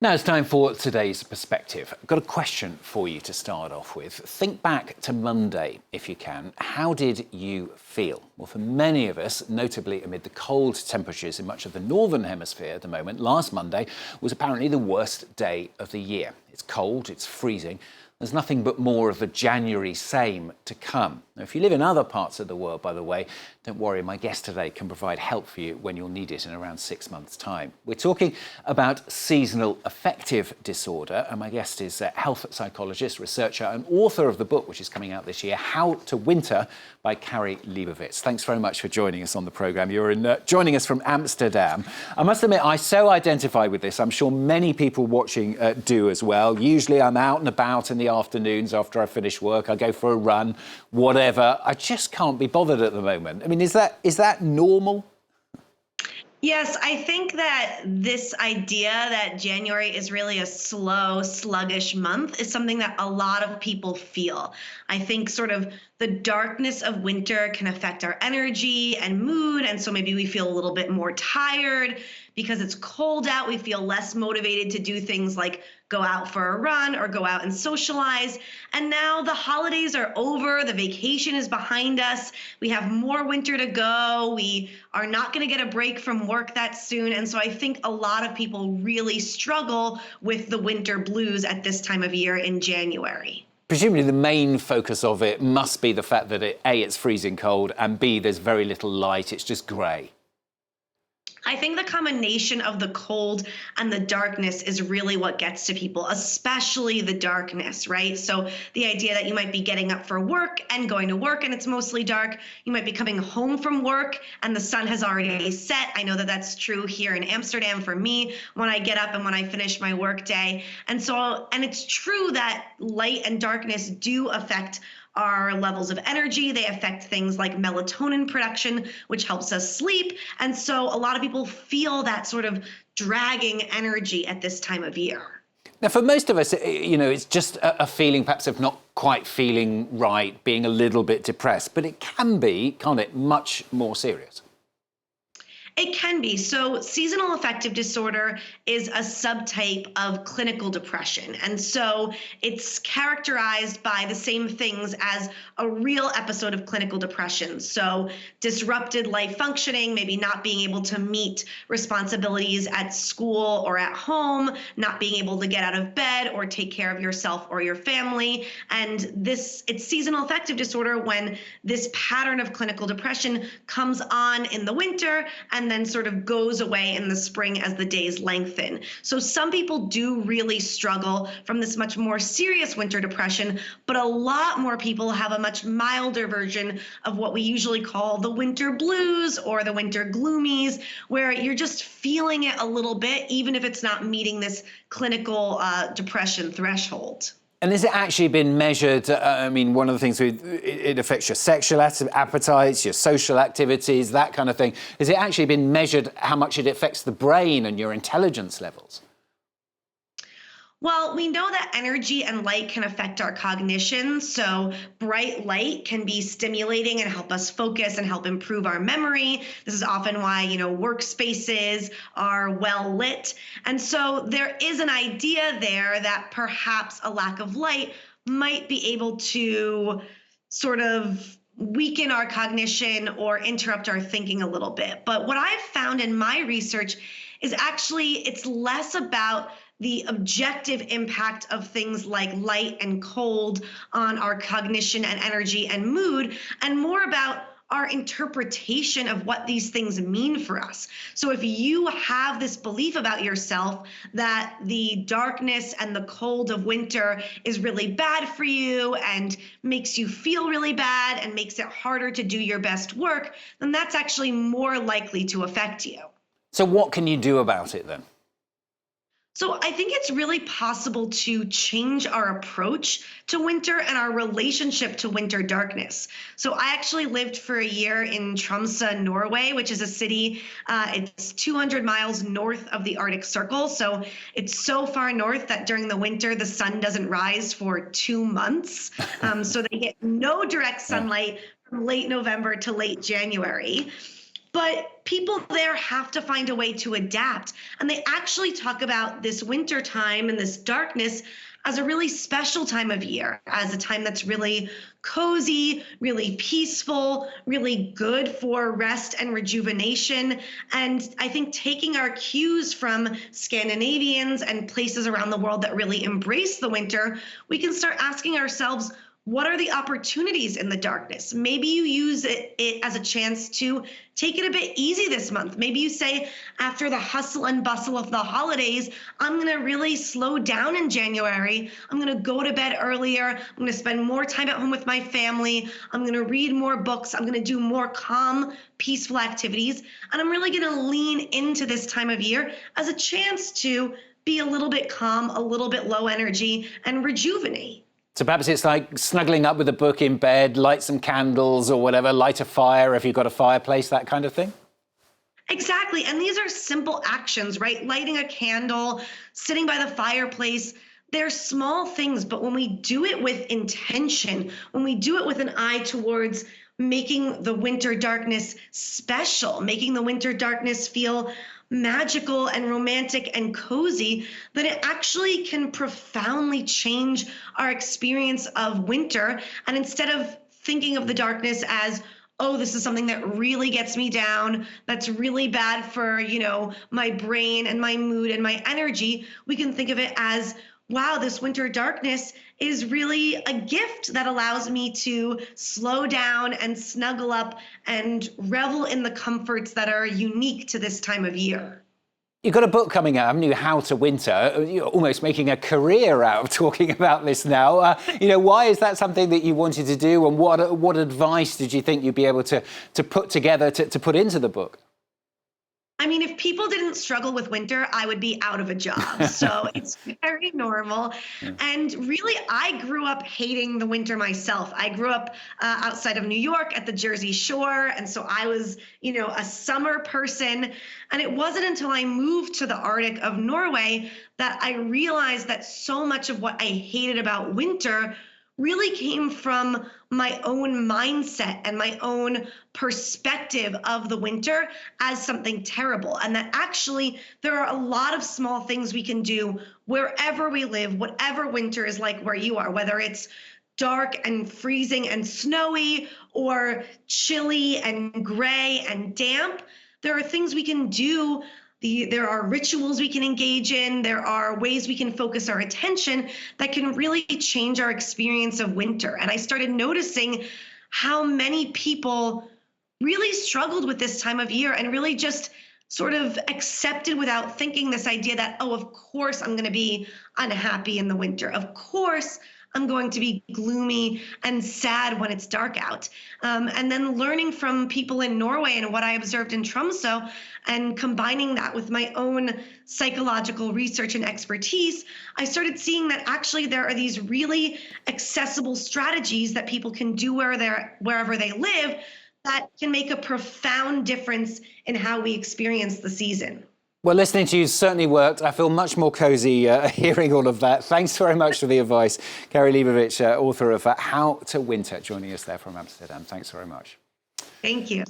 Now it's time for today's perspective. I've got a question for you to start off with. Think back to Monday, if you can. How did you feel? Well, for many of us, notably amid the cold temperatures in much of the northern hemisphere at the moment, last Monday was apparently the worst day of the year. It's cold, it's freezing. There's nothing but more of the January same to come. Now, if you live in other parts of the world, by the way, don't worry, my guest today can provide help for you when you'll need it in around 6 months' time. We're talking about seasonal affective disorder, and my guest is a health psychologist, researcher, and author of the book, which is coming out this year, How to Winter by Kari Leibowitz. Thanks very much for joining us on the programme. You're joining us from Amsterdam. I must admit, I so identify with this. I'm sure many people watching do as well. Usually I'm out and about in the afternoons after I finish work. I go for a run, whatever. I just can't be bothered at the moment. I mean, is that normal? Yes, I think that this idea that January is really a slow, sluggish month is something that a lot of people feel. I think sort of the darkness of winter can affect our energy and mood, and so maybe we feel a little bit more tired. Because it's cold out, we feel less motivated to do things like go out for a run or go out and socialize. And now the holidays are over, the vacation is behind us, we have more winter to go, we are not going to get a break from work that soon. And so I think a lot of people really struggle with the winter blues at this time of year in January. Presumably the main focus of it must be the fact that A, it's freezing cold, and B, there's very little light, it's just grey. I think the combination of the cold and the darkness is really what gets to people, especially the darkness, right? So the idea that you might be getting up for work and going to work and it's mostly dark. You might be coming home from work and the sun has already set. I know that that's true here in Amsterdam for me when I get up and when I finish my work day. And it's true that light and darkness do affect our levels of energy. They affect things like melatonin production, which helps us sleep. And so a lot of people feel that sort of dragging energy at this time of year. Now, for most of us, it's just a feeling perhaps of not quite feeling right, being a little bit depressed, but it can be, can't it, much more serious? It can be. So seasonal affective disorder is a subtype of clinical depression. And so it's characterized by the same things as a real episode of clinical depression. So disrupted life functioning, maybe not being able to meet responsibilities at school or at home, not being able to get out of bed or take care of yourself or your family. And it's seasonal affective disorder when this pattern of clinical depression comes on in the winter and then sort of goes away in the spring as the days lengthen. So some people do really struggle from this much more serious winter depression, but a lot more people have a much milder version of what we usually call the winter blues or the winter gloomies, where you're just feeling it a little bit, even if it's not meeting this clinical depression threshold. And has it actually been measured? One of the things it affects your sexual appetites, your social activities, that kind of thing. Has it actually been measured how much it affects the brain and your intelligence levels? Well, we know that energy and light can affect our cognition. So bright light can be stimulating and help us focus and help improve our memory. This is often why, workspaces are well lit. And so there is an idea there that perhaps a lack of light might be able to sort of weaken our cognition or interrupt our thinking a little bit. But what I've found in my research is actually it's less about the objective impact of things like light and cold on our cognition and energy and mood, and more about our interpretation of what these things mean for us. So if you have this belief about yourself that the darkness and the cold of winter is really bad for you and makes you feel really bad and makes it harder to do your best work, then that's actually more likely to affect you. So what can you do about it then? So I think it's really possible to change our approach to winter and our relationship to winter darkness. So I actually lived for a year in Tromsø, Norway, which is a city, it's 200 miles north of the Arctic Circle. So it's so far north that during the winter, the sun doesn't rise for 2 months. So they get no direct sunlight from late November to late January. But people there have to find a way to adapt. And they actually talk about this winter time and this darkness as a really special time of year, as a time that's really cozy, really peaceful, really good for rest and rejuvenation. And I think taking our cues from Scandinavians and places around the world that really embrace the winter, we can start asking ourselves, what are the opportunities in the darkness? Maybe you use it as a chance to take it a bit easy this month. Maybe you say, after the hustle and bustle of the holidays, I'm going to really slow down in January. I'm going to go to bed earlier. I'm going to spend more time at home with my family. I'm going to read more books. I'm going to do more calm, peaceful activities. And I'm really going to lean into this time of year as a chance to be a little bit calm, a little bit low energy, and rejuvenate. So perhaps it's like snuggling up with a book in bed, light some candles or whatever, light a fire if you've got a fireplace, that kind of thing? Exactly. And these are simple actions, right? Lighting a candle, sitting by the fireplace. They're small things, but when we do it with intention, when we do it with an eye towards making the winter darkness special, making the winter darkness feel magical and romantic and cozy, then it actually can profoundly change our experience of winter. And instead of thinking of the darkness as, oh, this is something that really gets me down, that's really bad for, my brain and my mood and my energy, we can think of it as, wow, this winter darkness is really a gift that allows me to slow down and snuggle up and revel in the comforts that are unique to this time of year. You've got a book coming out, haven't you, How to Winter? You're almost making a career out of talking about this now. Why is that something that you wanted to do, and what advice did you think you'd be able to put together to put into the book? I mean, if people didn't struggle with winter, I would be out of a job. So it's very normal. Yeah. And really, I grew up hating the winter myself. I grew up outside of New York at the Jersey Shore. And so I was, a summer person. And it wasn't until I moved to the Arctic of Norway that I realized that so much of what I hated about winter really came from my own mindset and my own perspective of the winter as something terrible. And that actually there are a lot of small things we can do wherever we live, whatever winter is like where you are, whether it's dark and freezing and snowy or chilly and gray and damp. There are things we can do. There are rituals we can engage in. There are ways we can focus our attention that can really change our experience of winter. And I started noticing how many people really struggled with this time of year and really just sort of accepted without thinking this idea that, oh, of course I'm going to be unhappy in the winter. Of course I'm going to be gloomy and sad when it's dark out. And then learning from people in Norway and what I observed in Tromsø and combining that with my own psychological research and expertise, I started seeing that actually there are these really accessible strategies that people can do wherever they live that can make a profound difference in how we experience the season. Well, listening to you certainly worked. I feel much more cosy hearing all of that. Thanks very much for the advice. Kari Leibowitz, author of How to Winter, joining us there from Amsterdam. Thanks very much. Thank you.